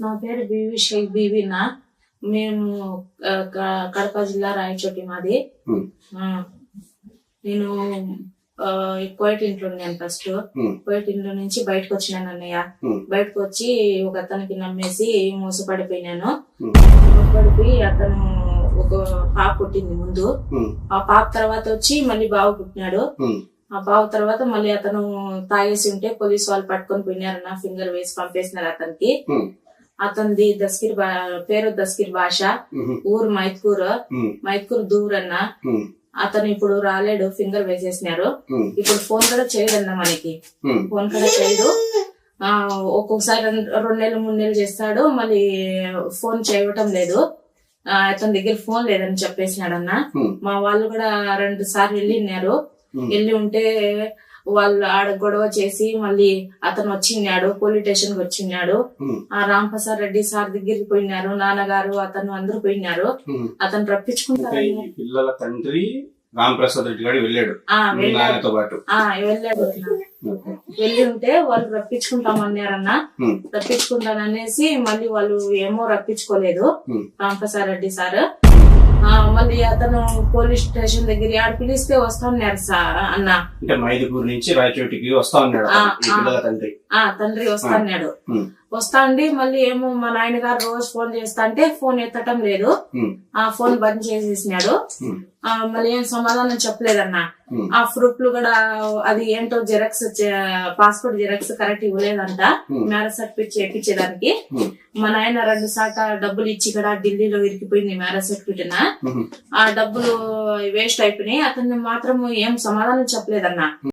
నా పేరు బీవీ షేక్ బీవీనా. మేము కడప జిల్లా రాయచోటి మాది. నేను కోయట్ ఇంట్లో ఉన్నాను. ఫస్ట్ కోయట్ ఇంట్లో నుంచి బయటకు వచ్చినాను అన్నయ్య. బయటకు వచ్చి ఒక అతనికి నమ్మేసి మోసపడిపోయినాను. మోసపడిపోయి అతను ఒక పాప పుట్టింది ముందు. ఆ పాప తర్వాత వచ్చి మళ్ళీ బావ పుట్టినాడు. ఆ బావ తర్వాత మళ్ళీ అతను తాగేసి ఉంటే పోలీసు వాళ్ళు పట్టుకొని పోయినారన్న. ఫింగర్ వేసి పంపేసినారు అతనికి. అతనిది పేరు దస్కిర్ భాష, ఊరు మైత్కూర్ దూర్ అన్న. అతను ఇప్పుడు రాలేడు, ఫింగర్ వేసేసినారు. ఇప్పుడు ఫోన్ కూడా చేయడన్నా మనకి. ఫోన్ కూడా చేయడు. ఒక్కొక్కసారి 2 నెలలు 3 నెలలు చేస్తాడు, మళ్ళీ ఫోన్ చేయటం లేదు. అతని దగ్గర ఫోన్ లేదని చెప్పేసినాడన్న. మా వాళ్ళు కూడా 2 సార్లు వెళ్ళి ఉంటే వాళ్ళు ఆడ గొడవ చేసి మళ్ళీ అతను వచ్చిన్నాడు, పోలీస్ స్టేషన్ కి వచ్చిన్నాడు. ఆ రాంప్రసాద్ రెడ్డి సార్ దగ్గరికి పోయినారు, నాన్నగారు అతను అందరూ పోయినారు. అతను రప్పించుకుంటారు. పిల్లల తండ్రి రాంప్రసాద్ రెడ్డి గారు వెళ్ళాడు. వెళ్ళి ఉంటే వాళ్ళు రప్పించుకుంటామన్నారన్న. రప్పించుకుంటాననేసి మళ్ళీ వాళ్ళు ఏమో రప్పించుకోలేదు రాంప్రసాద్ రెడ్డి సార్. మళ్ళీ అతను పోలీస్ స్టేషన్ దగ్గర ఆడ పిలిస్తే వస్తాన్నాడు సార్ అన్న. మైదుకూరు నుంచి రాయచోటికి వస్తా ఉన్నాడు తండ్రి వస్తాన్నాడు. వస్తాండి మళ్ళీ ఏమో మా నాయన గారు రోజు ఫోన్ చేస్తా అంటే ఫోన్ ఎత్తటం లేదు. ఆ ఫోన్ బంద్ చేసేసినాడు. మళ్ళీ ఏం సమాధానం చెప్పలేదన్న. ఆ ప్రూఫ్లు కూడా అది ఏంటో జిరాక్స్, పాస్పోర్ట్ జిరాక్స్ కరెక్ట్ ఇవ్వలేదంట మ్యారేజ్ సర్టిఫికేట్ చేయించేదానికి. మా నాయన 2 సార్లు డబ్బులు ఇచ్చి కూడా ఢిల్లీలో ఇరికిపోయింది మ్యారేజ్ సర్టిఫికేట్. ఆ డబ్బులు వేస్ట్ అయిపోయినాయి. అతన్ని మాత్రం ఏం సమాధానం చెప్పలేదన్న.